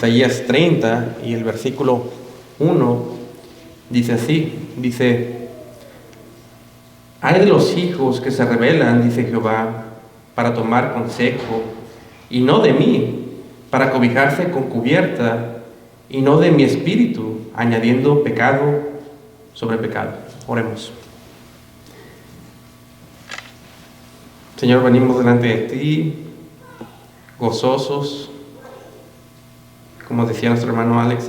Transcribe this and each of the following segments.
Isaías 30 y el versículo 1 dice así, dice: Hay de los hijos que se rebelan, dice Jehová, para tomar consejo, y no de mí, para cobijarse con cubierta, y no de mi espíritu, añadiendo pecado sobre pecado. Oremos. Señor, venimos delante de ti, gozosos, como decía nuestro hermano Alex,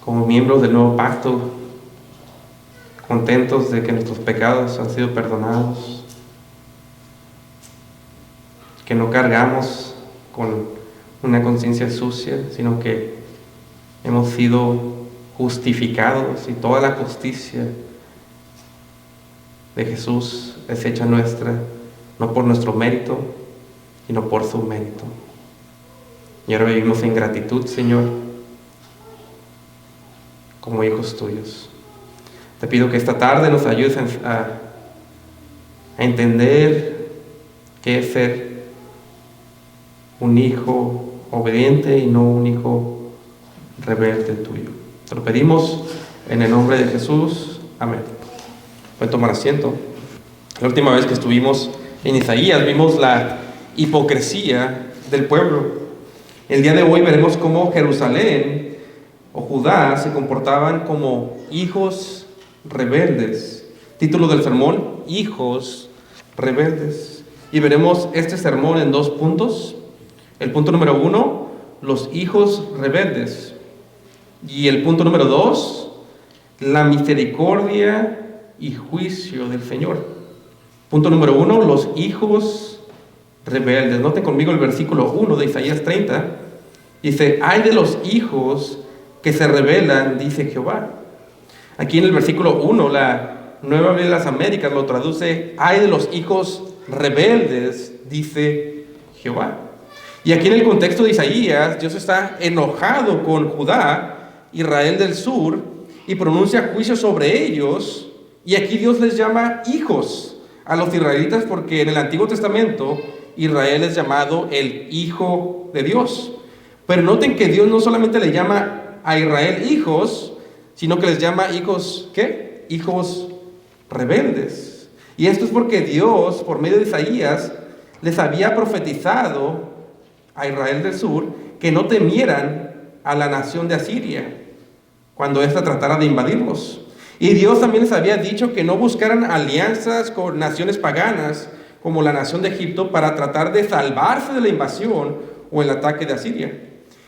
como miembros del nuevo pacto, contentos de que nuestros pecados han sido perdonados, que no cargamos con una conciencia sucia, sino que hemos sido justificados y toda la justicia de Jesús es hecha nuestra, no por nuestro mérito, sino por su mérito. Y ahora vivimos en gratitud, Señor, como hijos tuyos. Te pido que esta tarde nos ayudes a entender qué es ser un hijo obediente y no un hijo rebelde tuyo. Te lo pedimos en el nombre de Jesús. Amén. Pueden tomar asiento. La última vez que estuvimos en Isaías vimos la hipocresía del pueblo. El día de hoy veremos cómo Jerusalén o Judá se comportaban como hijos rebeldes. Título del sermón: Hijos rebeldes. Y veremos este sermón en 2 puntos. El punto número 1, los hijos rebeldes. Y el punto número 2, la misericordia y juicio del Señor. Punto número 1, los hijos rebeldes. Noten conmigo el versículo 1 de Isaías 30. Dice: Hay de los hijos que se rebelan, dice Jehová. Aquí en el versículo 1, la Nueva Biblia de las Américas lo traduce: hay de los hijos rebeldes, dice Jehová. Y aquí en el contexto de Isaías, Dios está enojado con Judá, Israel del sur, y pronuncia juicio sobre ellos. Y aquí Dios les llama hijos a los israelitas, porque en el Antiguo Testamento Israel es llamado el hijo de Dios. Pero noten que Dios no solamente le llama a Israel hijos, sino que les llama hijos, ¿qué? Hijos rebeldes. Y esto es porque Dios, por medio de Isaías, les había profetizado a Israel del sur que no temieran a la nación de Asiria cuando ésta tratara de invadirlos. Y Dios también les había dicho que no buscaran alianzas con naciones paganas como la nación de Egipto para tratar de salvarse de la invasión o el ataque de Asiria.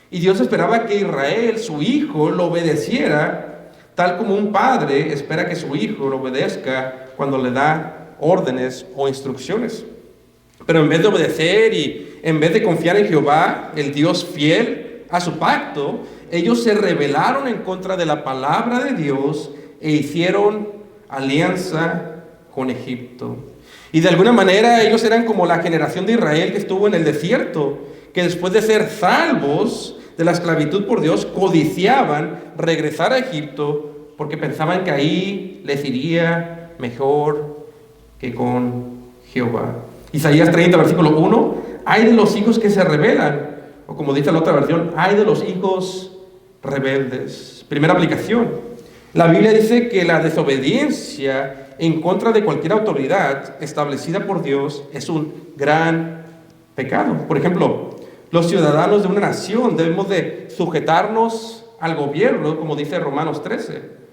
Y Dios esperaba que Israel, su hijo, lo obedeciera, tal como un padre espera que su hijo lo obedezca cuando le da órdenes o instrucciones. Pero en vez de obedecer y en vez de confiar en Jehová, el Dios fiel a su pacto, ellos se rebelaron en contra de la palabra de Dios e hicieron alianza con Egipto. Y de alguna manera ellos eran como la generación de Israel que estuvo en el desierto, que después de ser salvos de la esclavitud por Dios, codiciaban regresar a Egipto porque pensaban que ahí les iría mejor que con Jehová. Isaías 30, versículo 1, hay de los hijos que se rebelan, o como dice la otra versión, hay de los hijos rebeldes. Primera aplicación: la Biblia dice que la desobediencia en contra de cualquier autoridad establecida por Dios es un gran pecado. Por ejemplo, los ciudadanos de una nación debemos de sujetarnos al gobierno, como dice Romanos 13.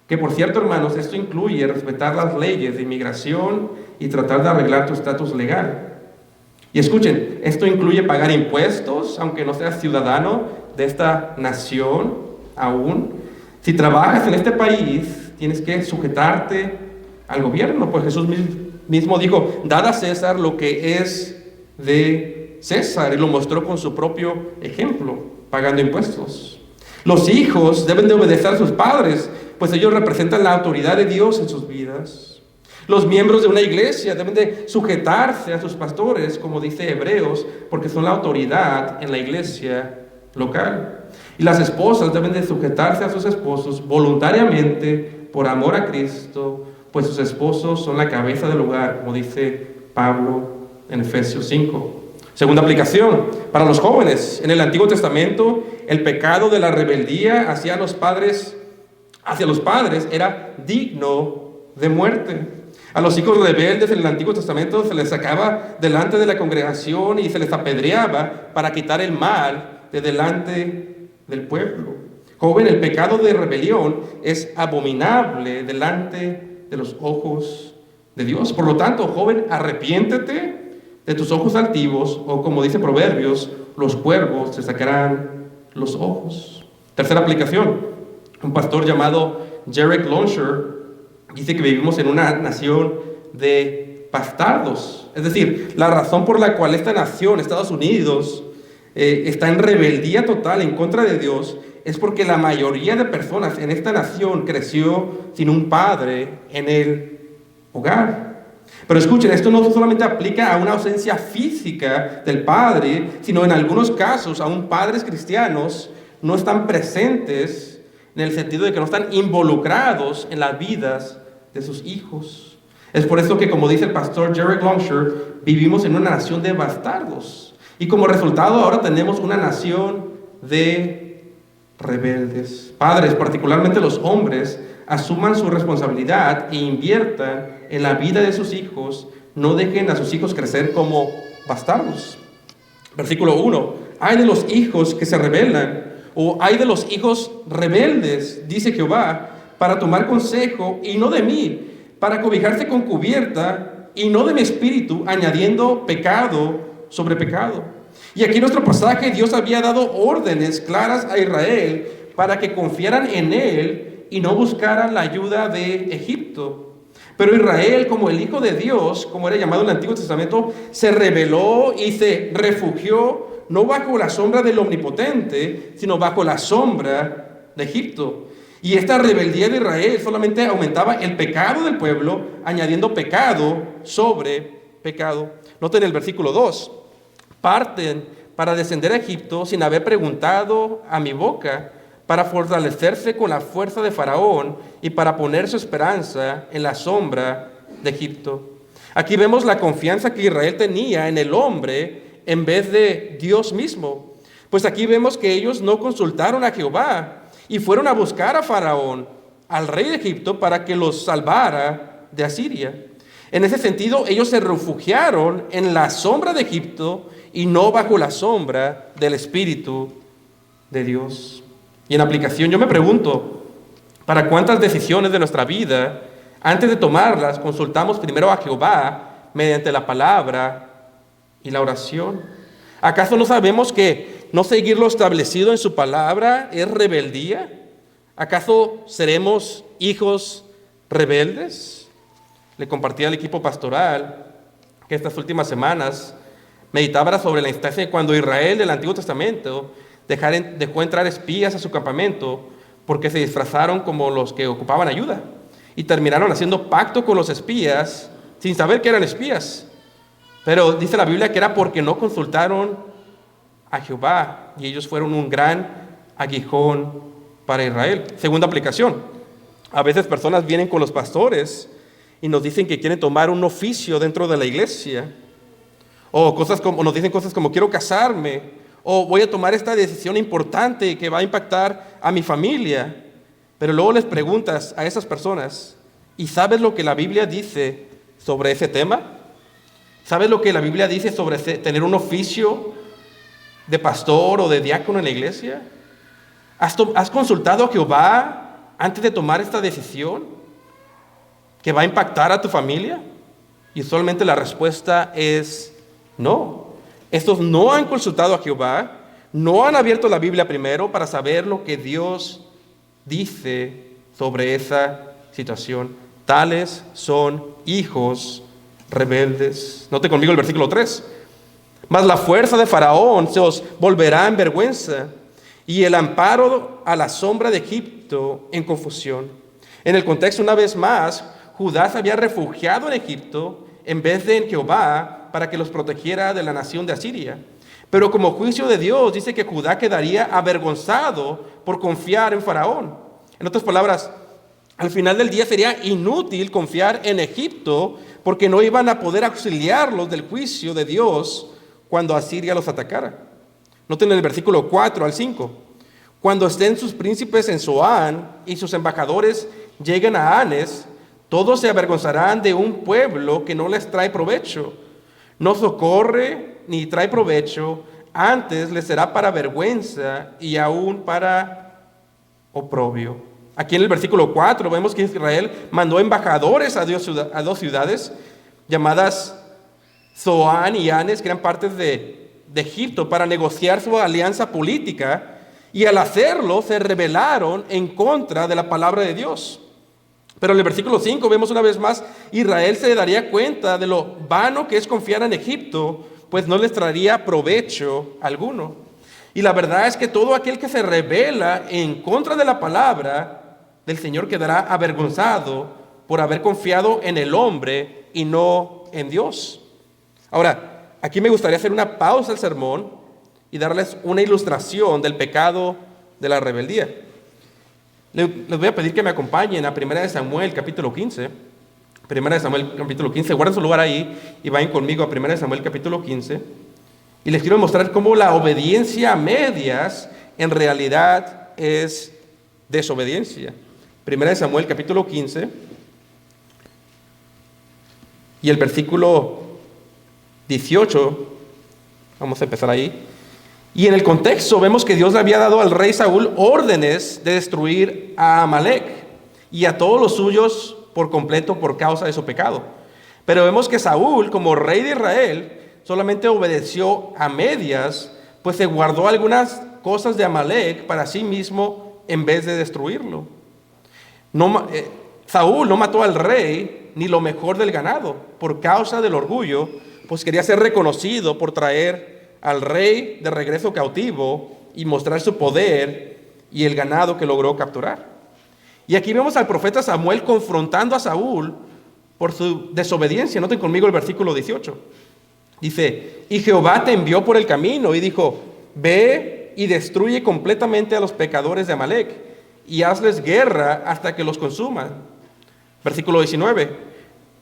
Que por cierto, hermanos, esto incluye respetar las leyes de inmigración y tratar de arreglar tu estatus legal. Y escuchen, esto incluye pagar impuestos, aunque no seas ciudadano de esta nación aún. Si trabajas en este país, tienes que sujetarte al gobierno, pues Jesús mismo dijo: dad a César lo que es de César, y lo mostró con su propio ejemplo, pagando impuestos. Los hijos deben de obedecer a sus padres, pues ellos representan la autoridad de Dios en sus vidas. Los miembros de una iglesia deben de sujetarse a sus pastores, como dice Hebreos, porque son la autoridad en la iglesia local. Y las esposas deben de sujetarse a sus esposos voluntariamente por amor a Cristo, pues sus esposos son la cabeza del hogar, como dice Pablo en Efesios 5. Segunda aplicación, para los jóvenes. En el Antiguo Testamento, el pecado de la rebeldía hacia los padres era digno de muerte. A los hijos rebeldes en el Antiguo Testamento se les sacaba delante de la congregación y se les apedreaba para quitar el mal de delante del pueblo. Joven, el pecado de rebelión es abominable delante de los ojos de Dios. Por lo tanto, joven, arrepiéntete de tus ojos altivos, o como dice Proverbios, los cuervos te sacarán los ojos. Tercera aplicación. Un pastor llamado Derek Lonsher dice que vivimos en una nación de bastardos. Es decir, la razón por la cual esta nación, Estados Unidos, está en rebeldía total en contra de Dios es porque la mayoría de personas en esta nación creció sin un padre en el hogar. Pero escuchen, esto no solamente aplica a una ausencia física del padre, sino en algunos casos aún padres cristianos no están presentes en el sentido de que no están involucrados en las vidas de sus hijos. Es por eso que, como dice el pastor Derek Lonsher, vivimos en una nación de bastardos. Y como resultado ahora tenemos una nación de rebeldes. Padres, particularmente los hombres, asuman su responsabilidad e inviertan en la vida de sus hijos. No dejen a sus hijos crecer como bastardos. Versículo 1. Hay de los hijos que se rebelan, o hay de los hijos rebeldes, dice Jehová, para tomar consejo y no de mí, para cobijarse con cubierta y no de mi espíritu, añadiendo pecado sobre pecado. Y aquí en nuestro pasaje Dios había dado órdenes claras a Israel para que confiaran en Él y no buscaran la ayuda de Egipto. Pero Israel, como el Hijo de Dios, como era llamado en el Antiguo Testamento, se rebeló y se refugió no bajo la sombra del Omnipotente, sino bajo la sombra de Egipto. Y esta rebeldía de Israel solamente aumentaba el pecado del pueblo, añadiendo pecado sobre pecado. Noten el versículo 2. Parten para descender a Egipto sin haber preguntado a mi boca, para fortalecerse con la fuerza de Faraón y para poner su esperanza en la sombra de Egipto. Aquí vemos la confianza que Israel tenía en el hombre en vez de Dios mismo. Pues aquí vemos que ellos no consultaron a Jehová y fueron a buscar a Faraón, al rey de Egipto, para que los salvara de Asiria. En ese sentido, ellos se refugiaron en la sombra de Egipto y no bajo la sombra del Espíritu de Dios. Y en aplicación yo me pregunto, ¿para cuántas decisiones de nuestra vida, antes de tomarlas, consultamos primero a Jehová mediante la palabra y la oración? ¿Acaso no sabemos que no seguir lo establecido en su palabra es rebeldía? ¿Acaso seremos hijos rebeldes? Le compartí al equipo pastoral que estas últimas semanas meditaba sobre la instancia de cuando Israel del Antiguo Testamento dejó entrar espías a su campamento porque se disfrazaron como los que ocupaban ayuda y terminaron haciendo pacto con los espías sin saber que eran espías. Pero dice la Biblia que era porque no consultaron a Jehová y ellos fueron un gran aguijón para Israel. Segunda aplicación. A veces personas vienen con los pastores y nos dicen que quieren tomar un oficio dentro de la iglesia, o nos dicen cosas como quiero casarme, o voy a tomar esta decisión importante que va a impactar a mi familia. Pero luego les preguntas a esas personas, ¿y sabes lo que la Biblia dice sobre ese tema? ¿Sabes lo que la Biblia dice sobre tener un oficio de pastor o de diácono en la iglesia? ¿Has consultado a Jehová antes de tomar esta decisión que va a impactar a tu familia? Y usualmente la respuesta es no. Estos no han consultado a Jehová, no han abierto la Biblia primero para saber lo que Dios dice sobre esa situación. Tales son hijos rebeldes. Note conmigo el versículo 3. Mas la fuerza de Faraón se os volverá en vergüenza, y el amparo a la sombra de Egipto en confusión. En el contexto, una vez más, Judá se había refugiado en Egipto en vez de en Jehová para que los protegiera de la nación de Asiria. Pero como juicio de Dios, dice que Judá quedaría avergonzado por confiar en Faraón. En otras palabras, al final del día sería inútil confiar en Egipto porque no iban a poder auxiliarlos del juicio de Dios cuando Asiria los atacara. Noten el versículo 4 al 5. Cuando estén sus príncipes en Zoán y sus embajadores lleguen a Anes, todos se avergonzarán de un pueblo que no les trae provecho. No socorre ni trae provecho, antes les será para vergüenza y aún para oprobio. Aquí en el versículo 4 vemos que Israel mandó embajadores a dos ciudades llamadas Zoán y Anes, que eran partes de Egipto, para negociar su alianza política, y al hacerlo se rebelaron en contra de la palabra de Dios. Pero en el versículo 5 vemos una vez más, Israel se daría cuenta de lo vano que es confiar en Egipto, pues no les traería provecho alguno. Y la verdad es que todo aquel que se rebela en contra de la palabra del Señor quedará avergonzado por haber confiado en el hombre y no en Dios. Ahora, aquí me gustaría hacer una pausa al sermón y darles una ilustración del pecado de la rebeldía. Les voy a pedir que me acompañen a 1 Samuel capítulo 15. 1 Samuel capítulo 15, guarden su lugar ahí y vayan conmigo a 1 Samuel capítulo 15. Y les quiero mostrar cómo la obediencia a medias en realidad es desobediencia. 1 Samuel capítulo 15 y el versículo 18, vamos a empezar ahí. Y en el contexto vemos que Dios le había dado al rey Saúl órdenes de destruir a Amalec y a todos los suyos por completo por causa de su pecado. Pero vemos que Saúl, como rey de Israel, solamente obedeció a medias, pues se guardó algunas cosas de Amalec para sí mismo en vez de destruirlo. Saúl no mató al rey ni lo mejor del ganado por causa del orgullo, pues quería ser reconocido por traer al rey de regreso cautivo y mostrar su poder y el ganado que logró capturar. Y aquí vemos al profeta Samuel confrontando a Saúl por su desobediencia. Noten conmigo el versículo 18. Dice, y Jehová te envió por el camino y dijo, ve y destruye completamente a los pecadores de Amalec y hazles guerra hasta que los consuman. Versículo 19.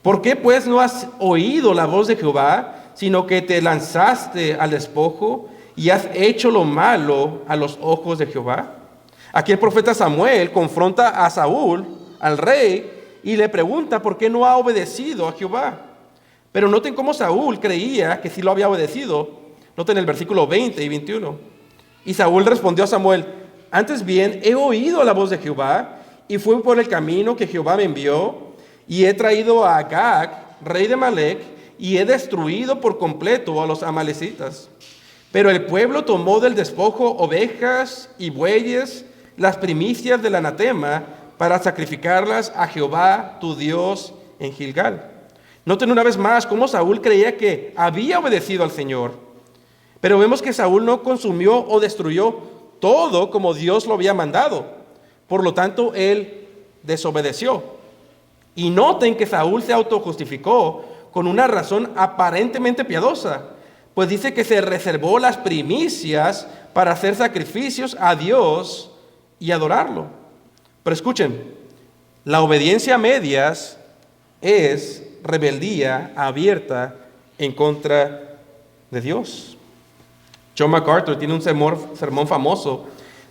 ¿Por qué pues no has oído la voz de Jehová, sino que te lanzaste al despojo y has hecho lo malo a los ojos de Jehová? Aquí el profeta Samuel confronta a Saúl, al rey, y le pregunta por qué no ha obedecido a Jehová. Pero noten cómo Saúl creía que sí lo había obedecido. Noten el versículo 20 y 21. Y Saúl respondió a Samuel, antes bien he oído la voz de Jehová, y fui por el camino que Jehová me envió, y he traído a Agag, rey de Amalec, y he destruido por completo a los amalecitas. Pero el pueblo tomó del despojo ovejas y bueyes, las primicias del anatema, para sacrificarlas a Jehová tu Dios en Gilgal. Noten una vez más cómo Saúl creía que había obedecido al Señor. Pero vemos que Saúl no consumió o destruyó todo como Dios lo había mandado. Por lo tanto, él desobedeció. Y noten que Saúl se autojustificó con una razón aparentemente piadosa, pues dice que se reservó las primicias para hacer sacrificios a Dios y adorarlo. Pero escuchen, la obediencia a medias es rebeldía abierta en contra de Dios. John MacArthur tiene un sermón famoso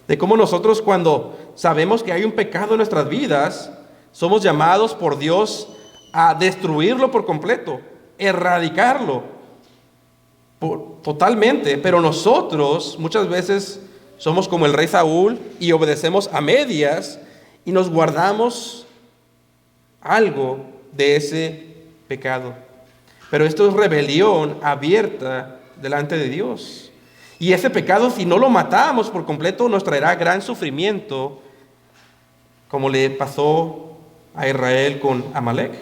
de cómo nosotros, cuando sabemos que hay un pecado en nuestras vidas, somos llamados por Dios a destruirlo por completo, erradicarlo totalmente. Pero nosotros muchas veces somos como el rey Saúl y obedecemos a medias y nos guardamos algo de ese pecado. Pero esto es rebelión abierta delante de Dios. Y ese pecado, si no lo matamos por completo, nos traerá gran sufrimiento, como le pasó a Israel con Amalec.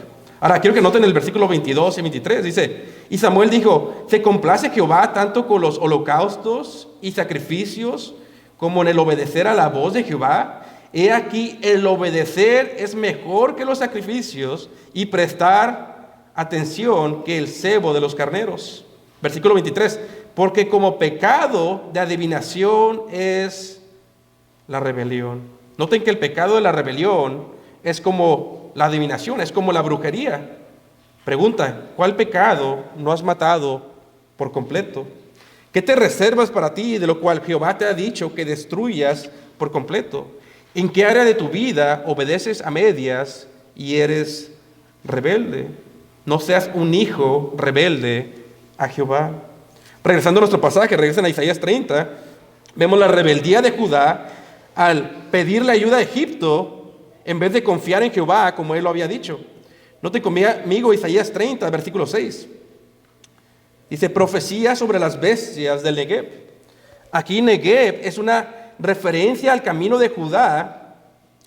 Ahora, quiero que noten el versículo 22 y 23. Dice, y Samuel dijo, ¿se complace Jehová tanto con los holocaustos y sacrificios como en el obedecer a la voz de Jehová? He aquí, el obedecer es mejor que los sacrificios y prestar atención que el cebo de los carneros. Versículo 23. Porque como pecado de adivinación es la rebelión. Noten que el pecado de la rebelión es como la adivinación, es como la brujería. Pregunta, ¿cuál pecado no has matado por completo? ¿Qué te reservas para ti, de lo cual Jehová te ha dicho que destruyas por completo? ¿En qué área de tu vida obedeces a medias y eres rebelde? No seas un hijo rebelde a Jehová. Regresando a nuestro pasaje, regresan a Isaías 30, vemos la rebeldía de Judá al pedirle ayuda a Egipto en vez de confiar en Jehová como él lo había dicho. Noten conmigo Isaías 30, versículo 6. Dice, profecía sobre las bestias del Negev. Aquí Negev es una referencia al camino de Judá,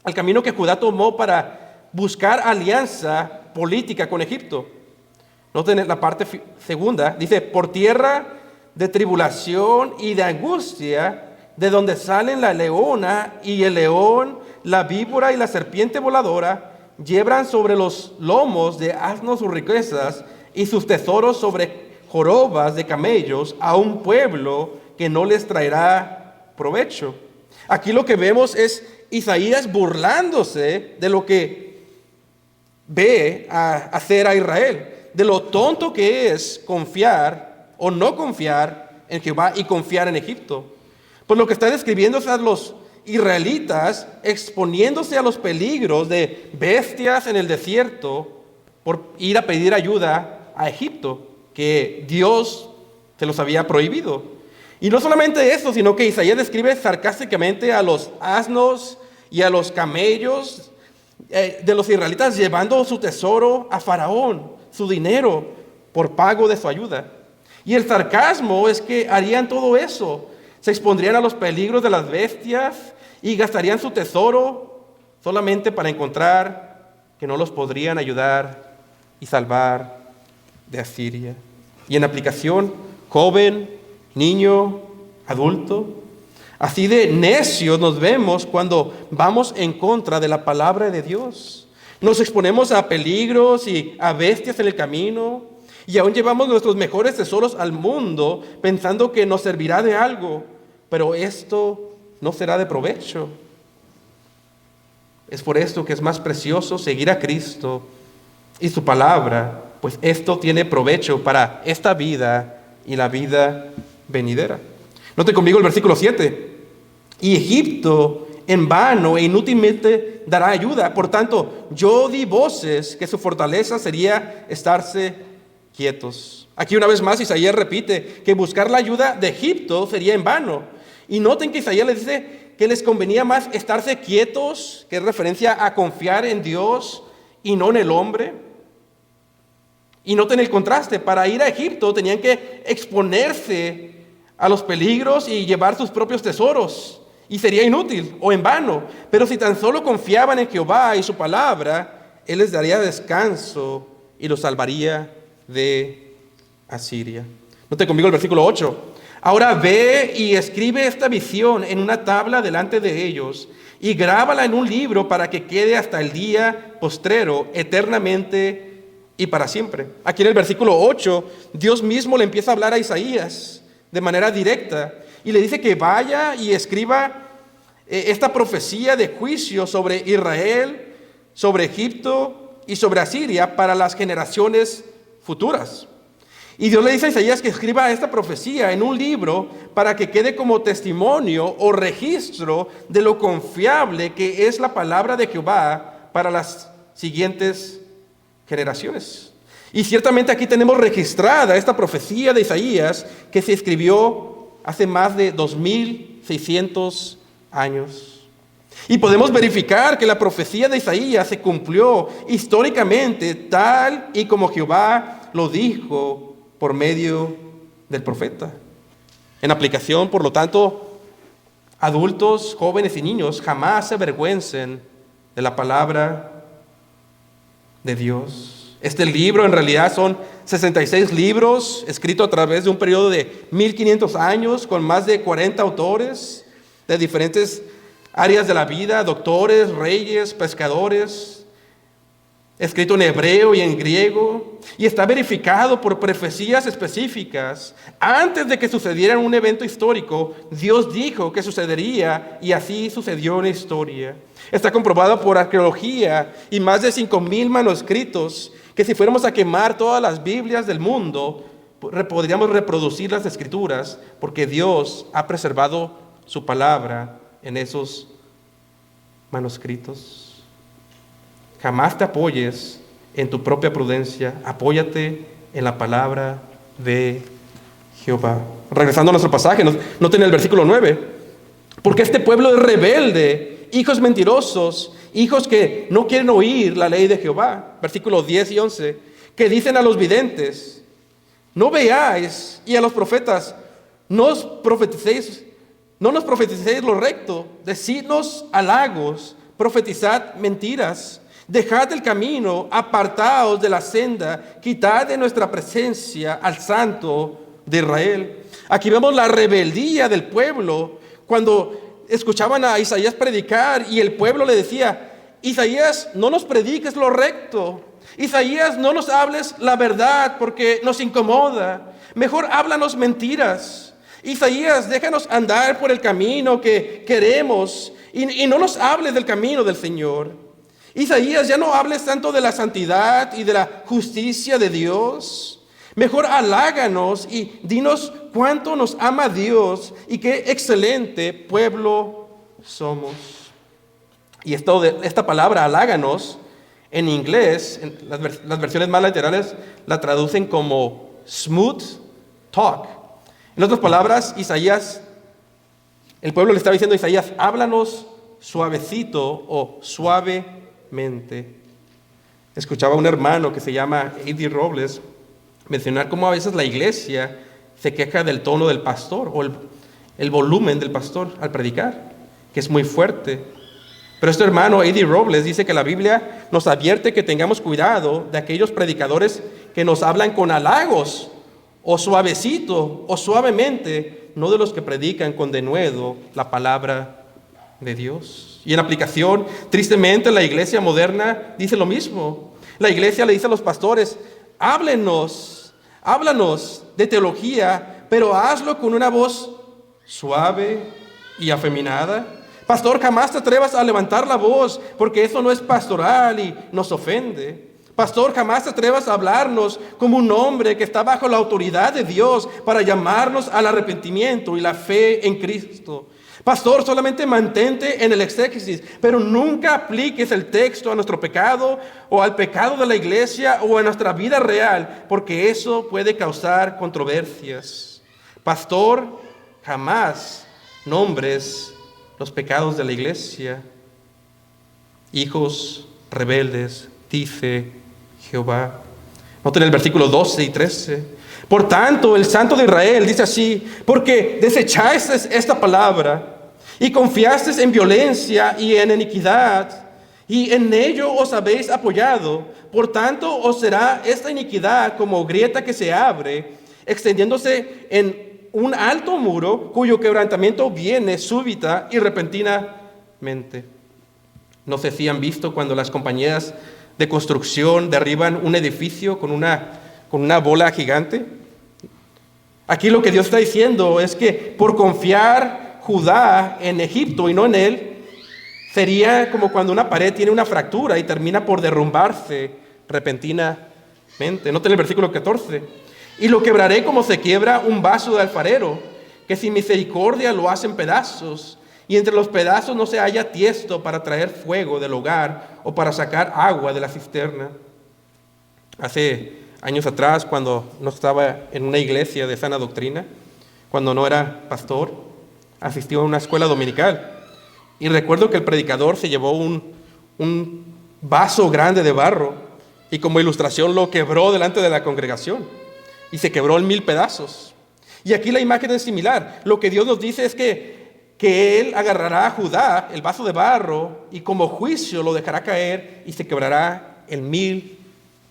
al camino que Judá tomó para buscar alianza política con Egipto. Noten la parte segunda, dice, por tierra de tribulación y de angustia, de donde salen la leona y el león, la víbora y la serpiente voladora, llevan sobre los lomos de asnos sus riquezas y sus tesoros sobre jorobas de camellos a un pueblo que no les traerá provecho. Aquí lo que vemos es Isaías burlándose de lo que ve hacer a Israel, de lo tonto que es confiar o no confiar en Jehová y confiar en Egipto. Pues lo que está describiendo es a los israelitas exponiéndose a los peligros de bestias en el desierto por ir a pedir ayuda a Egipto, que Dios se los había prohibido. Y no solamente eso, sino que Isaías describe sarcásticamente a los asnos y a los camellos de los israelitas llevando su tesoro a Faraón, su dinero, por pago de su ayuda. Y el sarcasmo es que harían todo eso, se expondrían a los peligros de las bestias y gastarían su tesoro solamente para encontrar que no los podrían ayudar y salvar de Asiria. Y en aplicación, joven, niño, adulto, así de necios nos vemos cuando vamos en contra de la palabra de Dios. Nos exponemos a peligros y a bestias en el camino y aún llevamos nuestros mejores tesoros al mundo pensando que nos servirá de algo, pero esto no será de provecho. Es por esto que es más precioso seguir a Cristo y su palabra, pues esto tiene provecho para esta vida y la vida venidera. Note conmigo el versículo 7. Y Egipto en vano e inútilmente dará ayuda. Por tanto, yo di voces que su fortaleza sería estarse quietos. Aquí una vez más Isaías repite que buscar la ayuda de Egipto sería en vano. Y noten que Isaías les dice que les convenía más estarse quietos, que es referencia a confiar en Dios y no en el hombre. Y noten el contraste, para ir a Egipto tenían que exponerse a los peligros y llevar sus propios tesoros, y sería inútil o en vano. Pero si tan solo confiaban en Jehová y su palabra, Él les daría descanso y los salvaría de Asiria. Noten conmigo el versículo 8. Ahora ve y escribe esta visión en una tabla delante de ellos, y grábala en un libro para que quede hasta el día postrero, eternamente y para siempre. Aquí en el versículo 8, Dios mismo le empieza a hablar a Isaías de manera directa y le dice que vaya y escriba esta profecía de juicio sobre Israel, sobre Egipto y sobre Asiria para las generaciones futuras. Y Dios le dice a Isaías que escriba esta profecía en un libro para que quede como testimonio o registro de lo confiable que es la palabra de Jehová para las siguientes generaciones. Y ciertamente aquí tenemos registrada esta profecía de Isaías que se escribió hace más de 2600 años. Y podemos verificar que la profecía de Isaías se cumplió históricamente tal y como Jehová lo dijo por medio del profeta. En aplicación, por lo tanto, adultos, jóvenes y niños jamás se avergüencen de la palabra de Dios. Este libro en realidad son 66 libros escritos a través de un periodo de 1500 años con más de 40 autores de diferentes áreas de la vida, doctores, reyes, pescadores, escrito en hebreo y en griego, y está verificado por profecías específicas. Antes de que sucediera un evento histórico, Dios dijo que sucedería y así sucedió en la historia. Está comprobado por arqueología y más de 5000 manuscritos que si fuéramos a quemar todas las Biblias del mundo, podríamos reproducir las Escrituras porque Dios ha preservado su palabra en esos manuscritos. Jamás te apoyes en tu propia prudencia, apóyate en la palabra de Jehová. Regresando a nuestro pasaje, noten el versículo 9. Porque este pueblo es rebelde, hijos mentirosos, hijos que no quieren oír la ley de Jehová. Versículos 10 y 11, que dicen a los videntes: no veáis, y a los profetas: no nos profeticéis lo recto, decidnos halagos, profetizad mentiras. Dejad el camino, apartaos de la senda, quitad de nuestra presencia al Santo de Israel. Aquí vemos la rebeldía del pueblo cuando escuchaban a Isaías predicar y el pueblo le decía: Isaías, no nos prediques lo recto. Isaías, no nos hables la verdad porque nos incomoda. Mejor háblanos mentiras. Isaías, déjanos andar por el camino que queremos y no nos hables del camino del Señor. Isaías, ya no hables tanto de la santidad y de la justicia de Dios. Mejor haláganos y dinos cuánto nos ama Dios y qué excelente pueblo somos. Y esta palabra haláganos en inglés, en las versiones más literales la traducen como smooth talk. En otras palabras, Isaías, el pueblo le estaba diciendo a Isaías: háblanos suavecito o suavemente. Escuchaba a un hermano que se llama A.D. Robles mencionar cómo a veces la iglesia se queja del tono del pastor o el volumen del pastor al predicar, que es muy fuerte. Pero este hermano A.D. Robles dice que la Biblia nos advierte que tengamos cuidado de aquellos predicadores que nos hablan con halagos o suavecito o suavemente, no de los que predican con denuedo la palabra de Dios. Y en aplicación, tristemente, la iglesia moderna dice lo mismo. La iglesia le dice a los pastores: háblanos de teología, pero hazlo con una voz suave y afeminada. Pastor, jamás te atrevas a levantar la voz, porque eso no es pastoral y nos ofende. Pastor, jamás te atrevas a hablarnos como un hombre que está bajo la autoridad de Dios para llamarnos al arrepentimiento y la fe en Cristo. Pastor, solamente mantente en el exégesis, pero nunca apliques el texto a nuestro pecado o al pecado de la iglesia o a nuestra vida real, porque eso puede causar controversias. Pastor, jamás nombres los pecados de la iglesia. Hijos rebeldes, dice Jehová. Noten el versículo 12 y 13. Por tanto, el Santo de Israel dice así: porque desechasteis esta palabra y confiasteis en violencia y en iniquidad, y en ello os habéis apoyado, por tanto os será esta iniquidad como grieta que se abre, extendiéndose en un alto muro, cuyo quebrantamiento viene súbita y repentinamente. No sé si han visto cuando las compañías de construcción derriban un edificio con una bola gigante. Aquí lo que Dios está diciendo es que por confiar Judá en Egipto y no en él, sería como cuando una pared tiene una fractura y termina por derrumbarse repentinamente. Noten el versículo 14. Y lo quebraré como se quiebra un vaso de alfarero, que sin misericordia lo hacen pedazos, y entre los pedazos no se halla tiesto para traer fuego del hogar o para sacar agua de la cisterna. Hace años atrás, cuando no estaba en una iglesia de sana doctrina, cuando no era pastor, asistió a una escuela dominical. Y recuerdo que el predicador se llevó un vaso grande de barro y como ilustración lo quebró delante de la congregación. Y se quebró en 1000 pedazos. Y aquí la imagen es similar. Lo que Dios nos dice es que Él agarrará a Judá, el vaso de barro, y como juicio lo dejará caer y se quebrará en 1000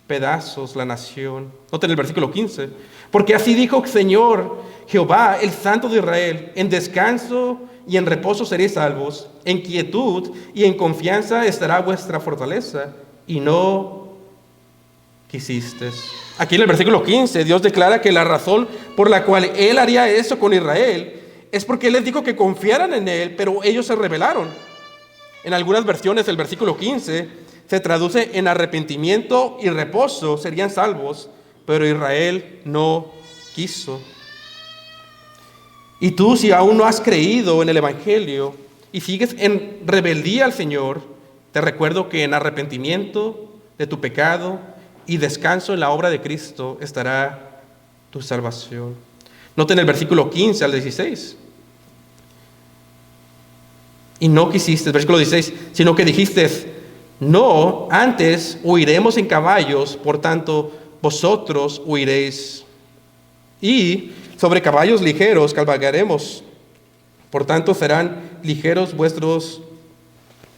pedazos la nación. Noten el versículo 15. Porque así dijo el Señor Jehová, el Santo de Israel: en descanso y en reposo seréis salvos, en quietud y en confianza estará vuestra fortaleza, y no quisiste. Aquí en el versículo 15, Dios declara que la razón por la cual Él haría eso con Israel es porque Él les dijo que confiaran en Él, pero ellos se rebelaron. En algunas versiones el versículo 15 se traduce en arrepentimiento y reposo serían salvos, pero Israel no quiso. Y tú, si aún no has creído en el Evangelio y sigues en rebeldía al Señor, te recuerdo que en arrepentimiento de tu pecado y descanso en la obra de Cristo estará tu salvación. Noten el versículo 15 al 16. Y no quisiste, versículo 16, sino que dijiste, no, antes huiremos en caballos, por tanto, vosotros huiréis. Y sobre caballos ligeros cabalgaremos, por tanto, serán ligeros vuestros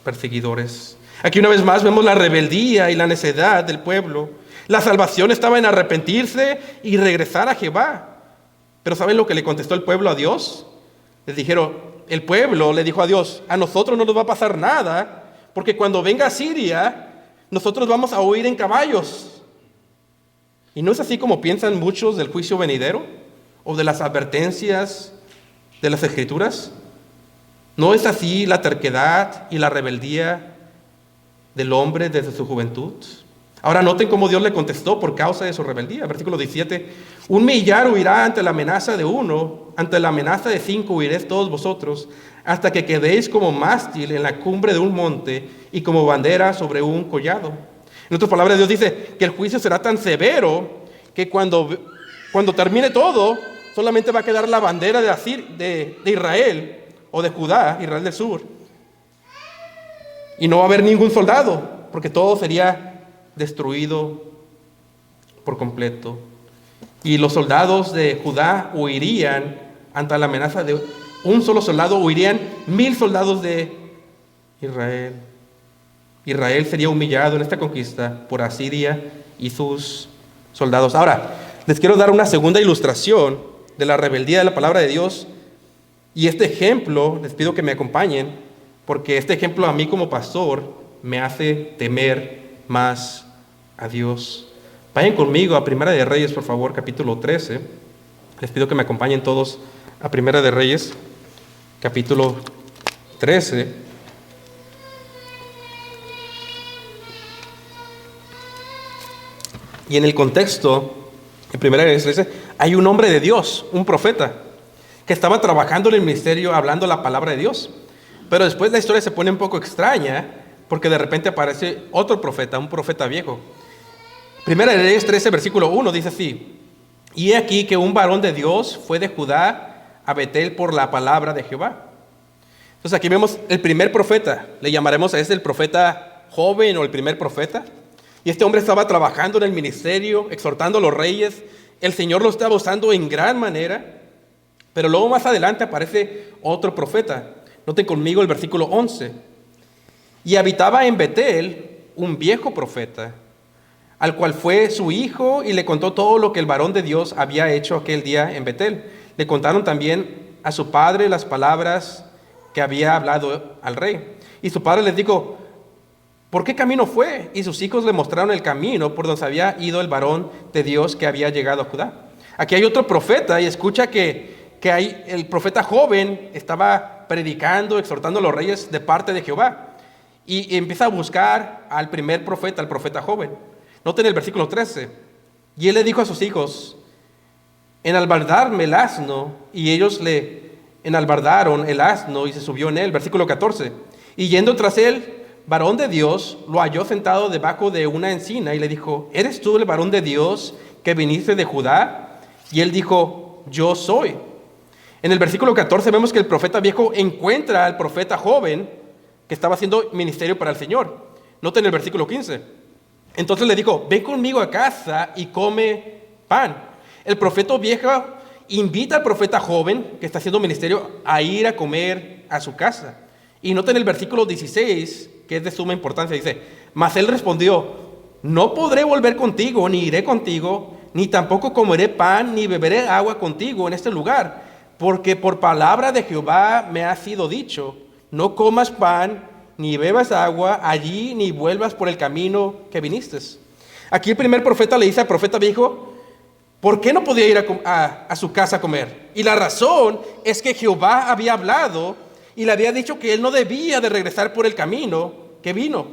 perseguidores. Aquí una vez más vemos la rebeldía y la necedad del pueblo. La salvación estaba en arrepentirse y regresar a Jehová. Pero ¿saben lo que le contestó el pueblo a Dios? El pueblo le dijo a Dios, a nosotros no nos va a pasar nada, porque cuando venga Asiria, nosotros vamos a huir en caballos. ¿Y no es así como piensan muchos del juicio venidero? ¿O de las advertencias de las Escrituras? ¿No es así la terquedad y la rebeldía del hombre desde su juventud? Ahora noten cómo Dios le contestó por causa de su rebeldía. Versículo 17. Un millar huirá ante la amenaza de uno, ante la amenaza de 5 huiréis todos vosotros, hasta que quedéis como mástil en la cumbre de un monte y como bandera sobre un collado. En otras palabras, Dios dice que el juicio será tan severo que cuando termine todo, solamente va a quedar la bandera de Israel o de Judá, Israel del sur. Y no va a haber ningún soldado, porque todo sería destruido por completo. Y los soldados de Judá huirían ante la amenaza de un solo soldado, huirían 1000 soldados de Israel. Israel sería humillado en esta conquista por Asiria y sus soldados. Ahora, les quiero dar una segunda ilustración de la rebeldía de la palabra de Dios. Y este ejemplo, les pido que me acompañen, porque este ejemplo a mí como pastor me hace temer más a Dios. Vayan conmigo a Primera de Reyes, por favor, capítulo 13. Les pido que me acompañen todos a Primera de Reyes, capítulo 13. Y en el contexto, en Primera de Reyes 13, hay un hombre de Dios, un profeta, que estaba trabajando en el ministerio hablando la palabra de Dios. Pero después la historia se pone un poco extraña, porque de repente aparece otro profeta, un profeta viejo. Primera de Reyes 13, versículo 1, dice así: y he aquí que un varón de Dios fue de Judá a Betel por la palabra de Jehová. Entonces aquí vemos el primer profeta, le llamaremos a este el profeta joven o el primer profeta. Y este hombre estaba trabajando en el ministerio, exhortando a los reyes. El Señor lo estaba usando en gran manera. Pero luego más adelante aparece otro profeta. Noten conmigo el versículo 11. Y habitaba en Betel un viejo profeta, al cual fue su hijo y le contó todo lo que el varón de Dios había hecho aquel día en Betel. Le contaron también a su padre las palabras que había hablado al rey. Y su padre les dijo: ¿por qué camino fue? Y sus hijos le mostraron el camino por donde había ido el varón de Dios que había llegado a Judá. Aquí hay otro profeta y escucha que el profeta joven estaba predicando, exhortando a los reyes de parte de Jehová. Y empieza a buscar al primer profeta, al profeta joven. Noten el versículo 13. Y él le dijo a sus hijos: enalbardarme el asno. Y ellos le enalbardaron el asno y se subió en él. Versículo 14. Y yendo tras él, varón de Dios, lo halló sentado debajo de una encina y le dijo: ¿eres tú el varón de Dios que viniste de Judá? Y él dijo: yo soy. En el versículo 14 vemos que el profeta viejo encuentra al profeta joven que estaba haciendo ministerio para el Señor. Noten el versículo 15. Entonces le dijo: ven conmigo a casa y come pan. El profeta viejo invita al profeta joven que está haciendo ministerio a ir a comer a su casa. Y noten el versículo 16, que es de suma importancia. Dice: mas él respondió: no podré volver contigo, ni iré contigo, ni tampoco comeré pan, ni beberé agua contigo en este lugar, porque por palabra de Jehová me ha sido dicho: no comas pan, ni bebas agua allí, ni vuelvas por el camino que viniste. Aquí el primer profeta le dice al profeta viejo: ¿por qué no podía ir a su casa a comer? Y la razón es que Jehová había hablado y le había dicho que él no debía de regresar por el camino que vino.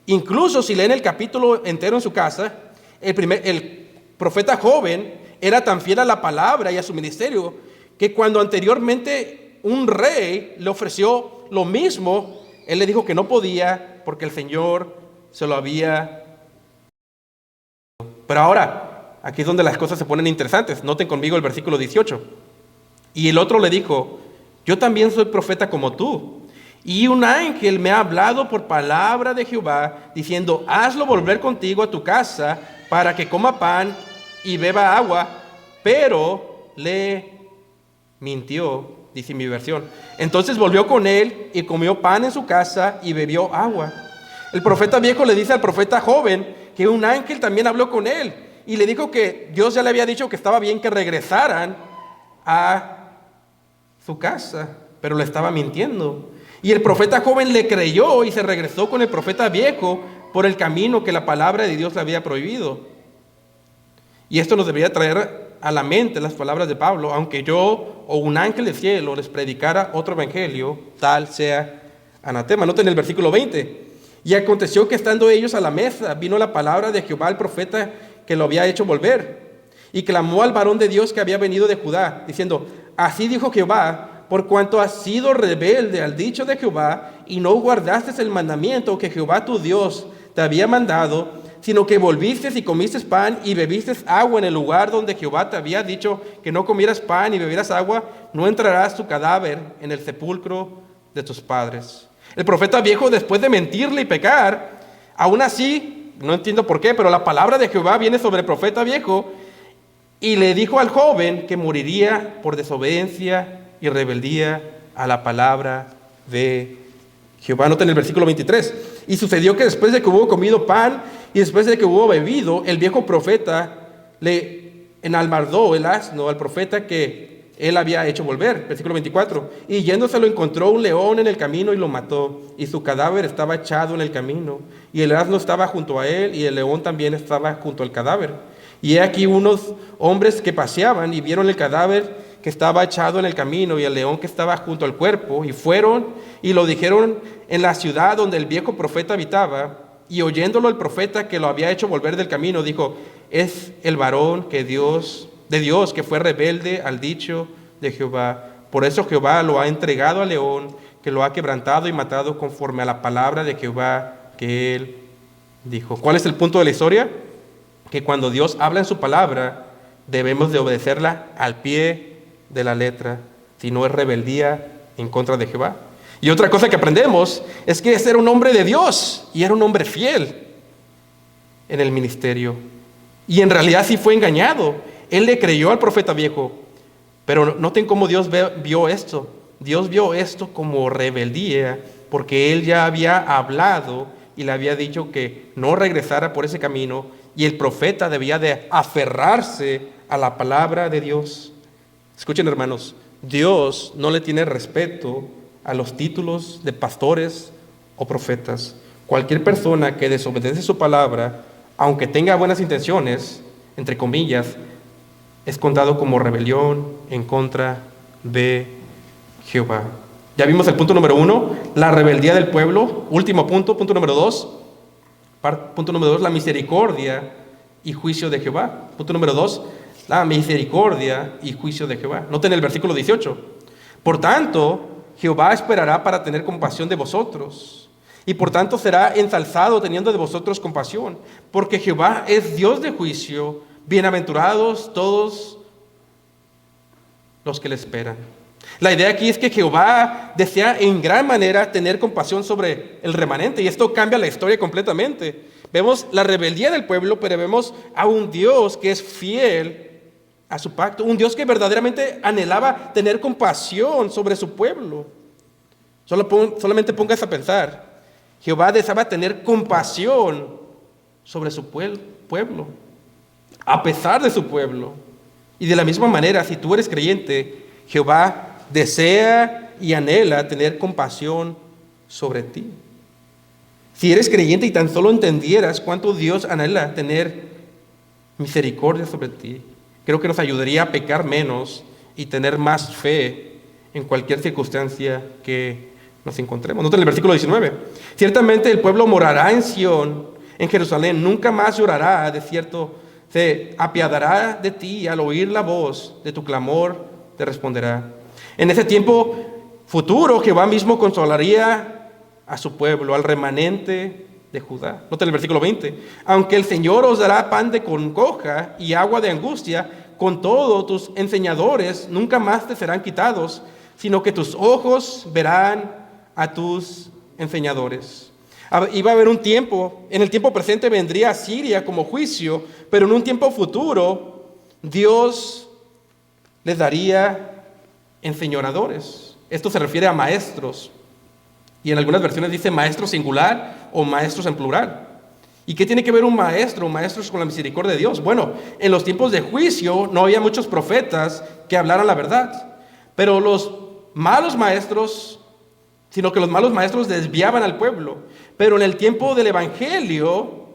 Incluso si leen el capítulo entero en su casa, el profeta joven era tan fiel a la palabra y a su ministerio que cuando anteriormente un rey le ofreció lo mismo, él le dijo que no podía porque el Señor se lo había. Pero ahora, aquí es donde las cosas se ponen interesantes. Noten conmigo el versículo 18. Y el otro le dijo: yo también soy profeta como tú. Y un ángel me ha hablado por palabra de Jehová, diciendo: hazlo volver contigo a tu casa para que coma pan y beba agua. Pero le mintió, dice mi versión. Entonces volvió con él y comió pan en su casa y bebió agua. El profeta viejo le dice al profeta joven que un ángel también habló con él y le dijo que Dios ya le había dicho que estaba bien que regresaran a su casa, pero le estaba mintiendo. Y el profeta joven le creyó y se regresó con el profeta viejo por el camino que la palabra de Dios le había prohibido. Y esto nos debería traer a la mente las palabras de Pablo: aunque yo o un ángel del cielo les predicara otro evangelio, tal sea anatema. Noten el versículo 20. Y aconteció que estando ellos a la mesa, vino la palabra de Jehová al profeta que lo había hecho volver, y clamó al varón de Dios que había venido de Judá, diciendo: así dijo Jehová, por cuanto has sido rebelde al dicho de Jehová, y no guardaste el mandamiento que Jehová tu Dios te había mandado, sino que volviste y comiste pan y bebiste agua en el lugar donde Jehová te había dicho que no comieras pan y bebieras agua, no entrarás tu cadáver en el sepulcro de tus padres. El profeta viejo, después de mentirle y pecar, aún así, no entiendo por qué, pero la palabra de Jehová viene sobre el profeta viejo y le dijo al joven que moriría por desobediencia y rebeldía a la palabra de Jehová. Noten el versículo 23. Y sucedió que después de que hubo comido pan y después de que hubo bebido, el viejo profeta le enalbardó el asno al profeta que él había hecho volver. Versículo 24. Y yéndose lo encontró un león en el camino y lo mató. Y su cadáver estaba echado en el camino. Y el asno estaba junto a él y el león también estaba junto al cadáver. Y he aquí unos hombres que paseaban y vieron el cadáver que estaba echado en el camino y el león que estaba junto al cuerpo, y fueron y lo dijeron en la ciudad donde el viejo profeta habitaba, y oyéndolo el profeta que lo había hecho volver del camino, dijo: es el varón de Dios que fue rebelde al dicho de Jehová. Por eso Jehová lo ha entregado al león, que lo ha quebrantado y matado conforme a la palabra de Jehová que él dijo. ¿Cuál es el punto de la historia? Que cuando Dios habla en su palabra, debemos de obedecerla al pie de la letra, si no es rebeldía en contra de Jehová. Y otra cosa que aprendemos es que ese era un hombre de Dios y era un hombre fiel en el ministerio. Y en realidad sí fue engañado. Él le creyó al profeta viejo, pero noten cómo Dios vio esto. Dios vio esto como rebeldía, porque él ya había hablado y le había dicho que no regresara por ese camino, y el profeta debía de aferrarse a la palabra de Dios. Escuchen, hermanos, Dios no le tiene respeto a los títulos de pastores o profetas. Cualquier persona que desobedece su palabra, aunque tenga buenas intenciones, entre comillas, es contado como rebelión en contra de Jehová. Ya vimos el punto número 1, la rebeldía del pueblo. Último punto, punto número 2. Punto número 2, la misericordia y juicio de Jehová. Punto número 2, la misericordia y juicio de Jehová. Noten el versículo 18. Por tanto, Jehová esperará para tener compasión de vosotros, y por tanto será ensalzado teniendo de vosotros compasión, porque Jehová es Dios de juicio. Bienaventurados todos los que le esperan. La idea aquí es que Jehová desea en gran manera tener compasión sobre el remanente, y esto cambia la historia completamente. Vemos la rebeldía del pueblo, pero vemos a un Dios que es fiel a su pacto, un Dios que verdaderamente anhelaba tener compasión sobre su pueblo. Solamente pongas a pensar, Jehová deseaba tener compasión sobre su pueblo, a pesar de su pueblo. Y de la misma manera, si tú eres creyente, Jehová desea y anhela tener compasión sobre ti. Si eres creyente y tan solo entendieras cuánto Dios anhela tener misericordia sobre ti, creo que nos ayudaría a pecar menos y tener más fe en cualquier circunstancia que nos encontremos. Noten el versículo 19. Ciertamente el pueblo morará en Sión, en Jerusalén, nunca más llorará de cierto se apiadará de ti y al oír la voz de tu clamor te responderá. En ese tiempo futuro, Jehová mismo consolaría a su pueblo, al remanente de Judá. Nota el versículo 20. Aunque el Señor os dará pan de congoja y agua de angustia, con todo tus enseñadores nunca más te serán quitados, sino que tus ojos verán a tus enseñadores. Iba a haber un tiempo, en el tiempo presente vendría Asiria como juicio, pero en un tiempo futuro Dios les daría enseñoradores. Esto se refiere a maestros. Y en algunas versiones dice maestro singular o maestros en plural. ¿Y qué tiene que ver un maestro? Maestros con la misericordia de Dios. Bueno, en los tiempos de juicio no había muchos profetas que hablaran la verdad. Pero los malos maestros, sino que los malos maestros desviaban al pueblo. Pero en el tiempo del Evangelio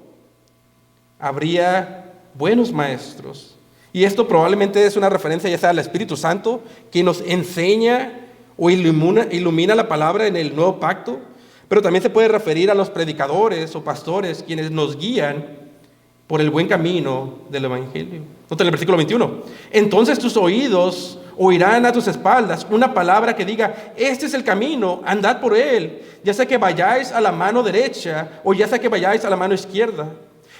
habría buenos maestros. Y esto probablemente es una referencia ya sea al Espíritu Santo, que nos enseña o ilumina la palabra en el nuevo pacto, pero también se puede referir a los predicadores o pastores quienes nos guían por el buen camino del Evangelio. Nota el versículo 21. Entonces tus oídos oirán a tus espaldas una palabra que diga, este es el camino, andad por él, ya sea que vayáis a la mano derecha o ya sea que vayáis a la mano izquierda.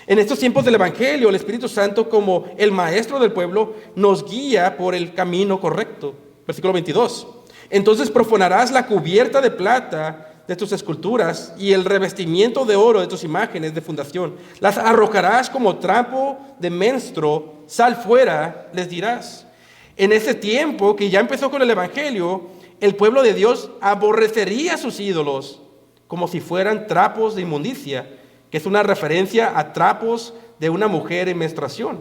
En estos tiempos del Evangelio, el Espíritu Santo, como el maestro del pueblo, nos guía por el camino correcto. Versículo 22. Entonces profanarás la cubierta de plata de tus esculturas y el revestimiento de oro de tus imágenes de fundación. Las arrojarás como trapo de menstruo, sal fuera, les dirás. En ese tiempo que ya empezó con el Evangelio, el pueblo de Dios aborrecería a sus ídolos como si fueran trapos de inmundicia, que es una referencia a trapos de una mujer en menstruación.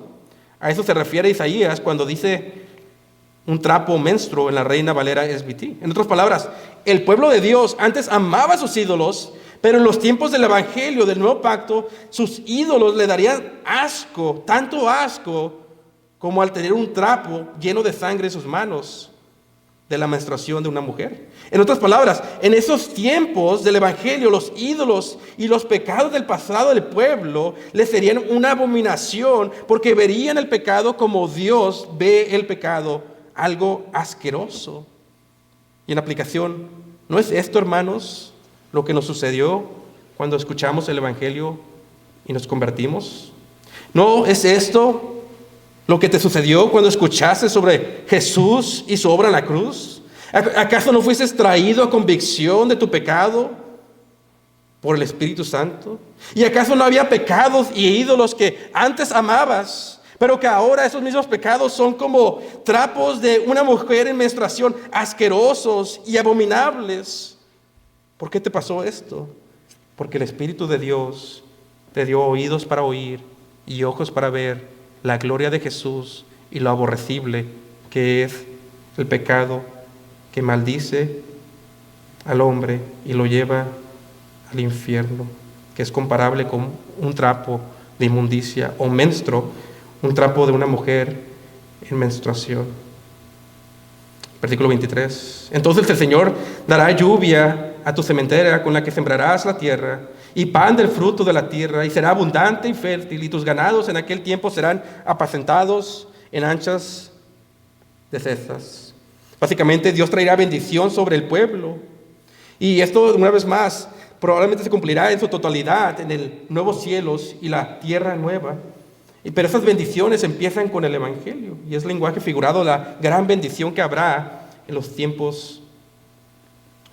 A eso se refiere Isaías cuando dice un trapo menstruo en la Reina Valera SBT. En otras palabras, el pueblo de Dios antes amaba a sus ídolos, pero en los tiempos del Evangelio, del Nuevo Pacto, sus ídolos le darían asco, tanto asco como al tener un trapo lleno de sangre en sus manos de la menstruación de una mujer. En otras palabras, en esos tiempos del Evangelio, los ídolos y los pecados del pasado del pueblo les serían una abominación porque verían el pecado como Dios ve el pecado, algo asqueroso. Y en aplicación, ¿no es esto, hermanos, lo que nos sucedió cuando escuchamos el Evangelio y nos convertimos? ¿No es esto lo que te sucedió cuando escuchaste sobre Jesús y su obra en la cruz? ¿Acaso no fuiste traído a convicción de tu pecado por el Espíritu Santo? ¿Y acaso no había pecados y ídolos que antes amabas, pero que ahora esos mismos pecados son como trapos de una mujer en menstruación, asquerosos y abominables? ¿Por qué te pasó esto? Porque el Espíritu de Dios te dio oídos para oír y ojos para ver la gloria de Jesús y lo aborrecible que es el pecado que maldice al hombre y lo lleva al infierno, que es comparable con un trapo de inmundicia o menstruo, un trapo de una mujer en menstruación. Versículo 23. Entonces el Señor dará lluvia a tu sementera con la que sembrarás la tierra, y pan del fruto de la tierra, y será abundante y fértil, y tus ganados en aquel tiempo serán apacentados en anchas de cestas. Básicamente Dios traerá bendición sobre el pueblo, y esto una vez más probablemente se cumplirá en su totalidad en el nuevo cielos y la tierra nueva. Pero esas bendiciones empiezan con el Evangelio, y es lenguaje figurado la gran bendición que habrá en los tiempos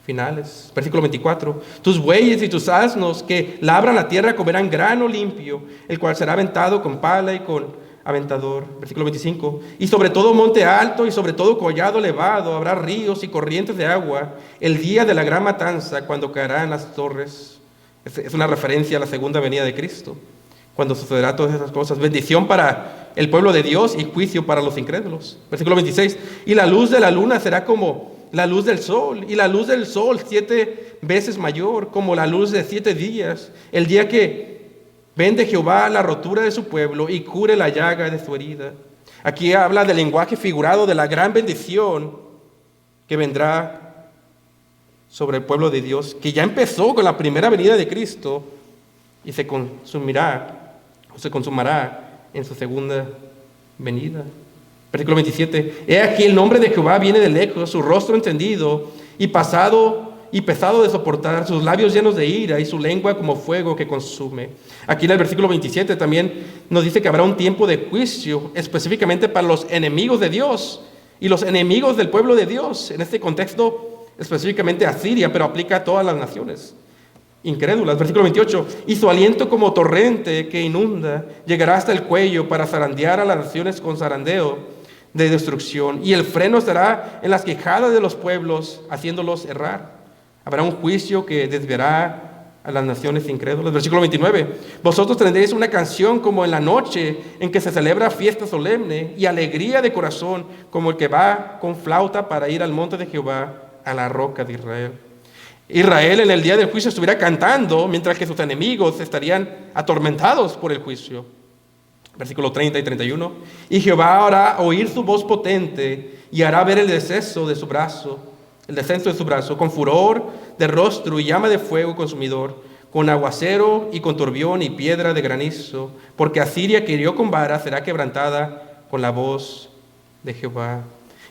finales. Versículo 24. Tus bueyes y tus asnos que labran la tierra comerán grano limpio, el cual será aventado con pala y con aventador. Versículo 25. Y sobre todo monte alto y sobre todo collado elevado habrá ríos y corrientes de agua el día de la gran matanza, cuando caerán las torres. Es una referencia a la segunda venida de Cristo, cuando sucederá todas esas cosas. Bendición para el pueblo de Dios y juicio para los incrédulos. Versículo 26. Y la luz de la luna será como la luz del sol, y la luz del sol 7 veces mayor, como la luz de 7 días, el día que vende Jehová la rotura de su pueblo y cure la llaga de su herida. Aquí habla del lenguaje figurado de la gran bendición que vendrá sobre el pueblo de Dios, que ya empezó con la primera venida de Cristo y se consumará en su segunda venida. Versículo 27. He aquí el nombre de Jehová viene de lejos, su rostro encendido y pesado de soportar, sus labios llenos de ira y su lengua como fuego que consume. Aquí en el versículo 27 también nos dice que habrá un tiempo de juicio específicamente para los enemigos de Dios y los enemigos del pueblo de Dios. En este contexto específicamente a Siria, pero aplica a todas las naciones incrédulas. Versículo 28. Y su aliento como torrente que inunda llegará hasta el cuello para zarandear a las naciones con zarandeo de destrucción. Y el freno estará en las quejadas de los pueblos, haciéndolos errar. Habrá un juicio que desviará a las naciones incrédulas. Versículo 29. Vosotros tendréis una canción como en la noche en que se celebra fiesta solemne y alegría de corazón como el que va con flauta para ir al monte de Jehová, a la roca de Israel. Israel en el día del juicio estuviera cantando mientras que sus enemigos estarían atormentados por el juicio. Versículo 30 y 31. Y Jehová hará oír su voz potente y hará ver el descenso de su brazo, con furor de rostro y llama de fuego consumidor, con aguacero y con turbión y piedra de granizo, porque Asiria que hirió con vara será quebrantada con la voz de Jehová.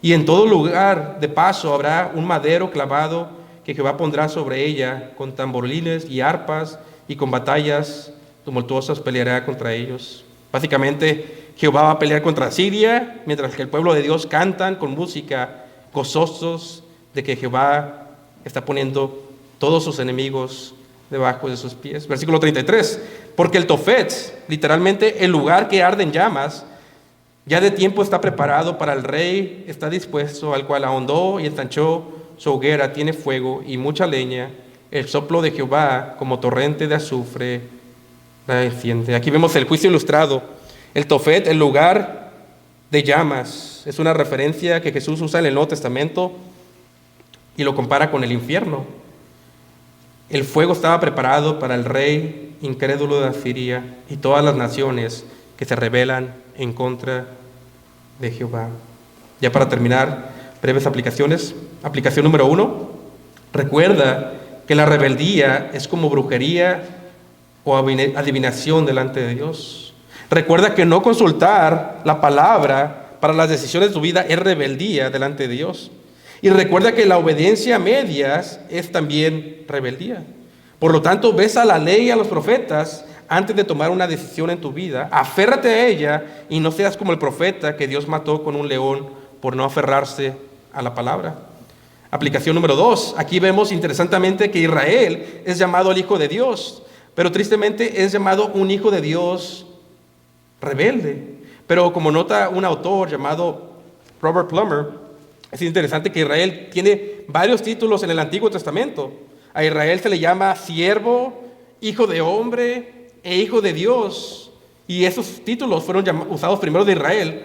Y en todo lugar de paso habrá un madero clavado que Jehová pondrá sobre ella, con tamborines y arpas, y con batallas tumultuosas peleará contra ellos. Básicamente, Jehová va a pelear contra Siria, mientras que el pueblo de Dios cantan con música, gozosos de que Jehová está poniendo todos sus enemigos debajo de sus pies. Versículo 33. Porque el Tofet, literalmente el lugar que arde en llamas, ya de tiempo está preparado para el rey, está dispuesto, al cual ahondó y ensanchó su hoguera, tiene fuego y mucha leña. El soplo de Jehová, como torrente de azufre, la enciende. Aquí vemos el juicio ilustrado. El Tofet, el lugar de llamas, es una referencia que Jesús usa en el Nuevo Testamento y lo compara con el infierno. El fuego estaba preparado para el rey incrédulo de Asiria y todas las naciones que se rebelan en contra de Jehová. Ya para terminar, breves aplicaciones. Aplicación número 1. Recuerda que la rebeldía es como brujería o adivinación delante de Dios. Recuerda que no consultar la palabra para las decisiones de tu vida es rebeldía delante de Dios. Y recuerda que la obediencia a medias es también rebeldía. Por lo tanto, besa la ley y a los profetas antes de tomar una decisión en tu vida. Aférrate a ella y no seas como el profeta que Dios mató con un león por no aferrarse a la palabra. Aplicación número 2. Aquí vemos interesantemente que Israel es llamado el hijo de Dios, pero tristemente es llamado un hijo de Dios rebelde. Pero como nota un autor llamado Robert Plummer, es interesante que Israel tiene varios títulos en el Antiguo Testamento. A Israel se le llama siervo, hijo de hombre e hijo de Dios. Y esos títulos fueron usados primero de Israel.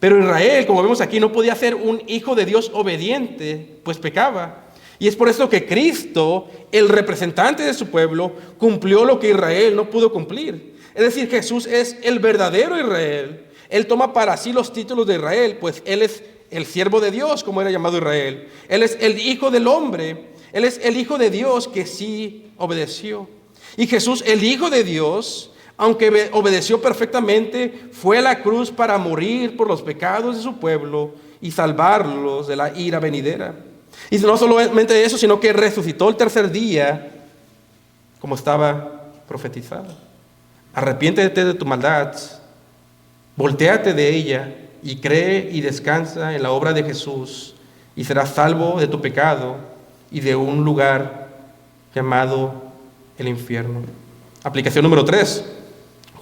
Pero Israel, como vemos aquí, no podía ser un hijo de Dios obediente, pues pecaba. Y es por eso que Cristo, el representante de su pueblo, cumplió lo que Israel no pudo cumplir. Es decir, Jesús es el verdadero Israel. Él toma para sí los títulos de Israel, pues Él es el siervo de Dios, como era llamado Israel. Él es el hijo del hombre. Él es el hijo de Dios que sí obedeció. Y Jesús, el hijo de Dios, aunque obedeció perfectamente, fue a la cruz para morir por los pecados de su pueblo y salvarlos de la ira venidera. Y no solamente eso, sino que resucitó el tercer día, como estaba profetizado. Arrepiéntete de tu maldad, voltéate de ella y cree y descansa en la obra de Jesús y serás salvo de tu pecado y de un lugar llamado el infierno. Aplicación número 3.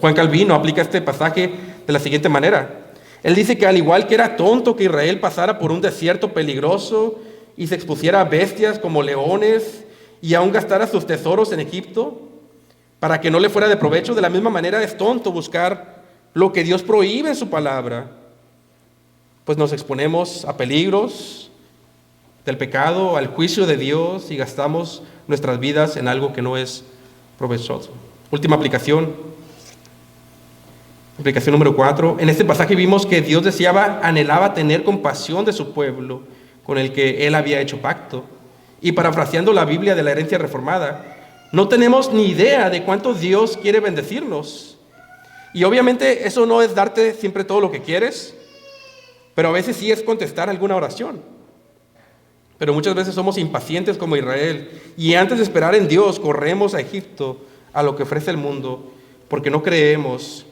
Juan Calvino aplica este pasaje de la siguiente manera. Él dice que al igual que era tonto que Israel pasara por un desierto peligroso y se expusiera a bestias como leones y aún gastara sus tesoros en Egipto para que no le fuera de provecho, de la misma manera es tonto buscar lo que Dios prohíbe en su palabra, pues nos exponemos a peligros del pecado, al juicio de Dios y gastamos nuestras vidas en algo que no es provechoso. Última aplicación. Aplicación número 4. En este pasaje vimos que Dios anhelaba tener compasión de su pueblo con el que Él había hecho pacto. Y parafraseando la Biblia de la herencia reformada, no tenemos ni idea de cuánto Dios quiere bendecirnos. Y obviamente eso no es darte siempre todo lo que quieres, pero a veces sí es contestar alguna oración. Pero muchas veces somos impacientes como Israel, y antes de esperar en Dios, corremos a Egipto, a lo que ofrece el mundo, porque no creemos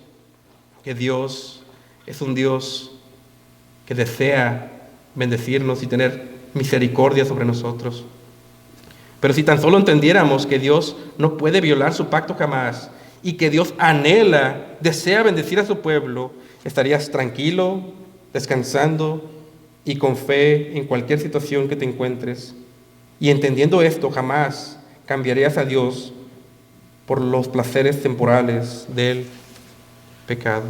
que Dios es un Dios que desea bendecirnos y tener misericordia sobre nosotros. Pero si tan solo entendiéramos que Dios no puede violar su pacto jamás, y que Dios anhela, desea bendecir a su pueblo, estarías tranquilo, descansando y con fe en cualquier situación que te encuentres. Y entendiendo esto, jamás cambiarías a Dios por los placeres temporales del pecado.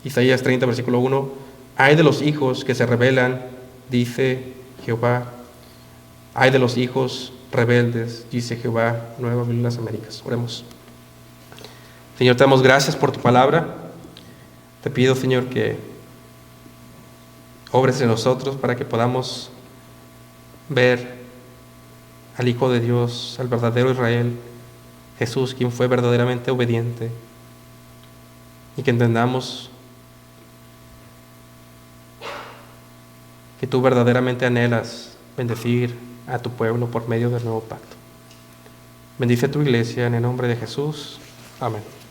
Isaías 30, versículo 1. Ay de los hijos que se rebelan, dice Jehová. Ay de los hijos rebeldes, dice Jehová. Nueva Biblia de las Américas. Oremos. Señor, te damos gracias por tu palabra. Te pido, Señor, que obres en nosotros para que podamos ver al Hijo de Dios, al verdadero Israel, Jesús, quien fue verdaderamente obediente, y que entendamos que tú verdaderamente anhelas bendecir a tu pueblo por medio del nuevo pacto. Bendice a tu iglesia en el nombre de Jesús. Amén.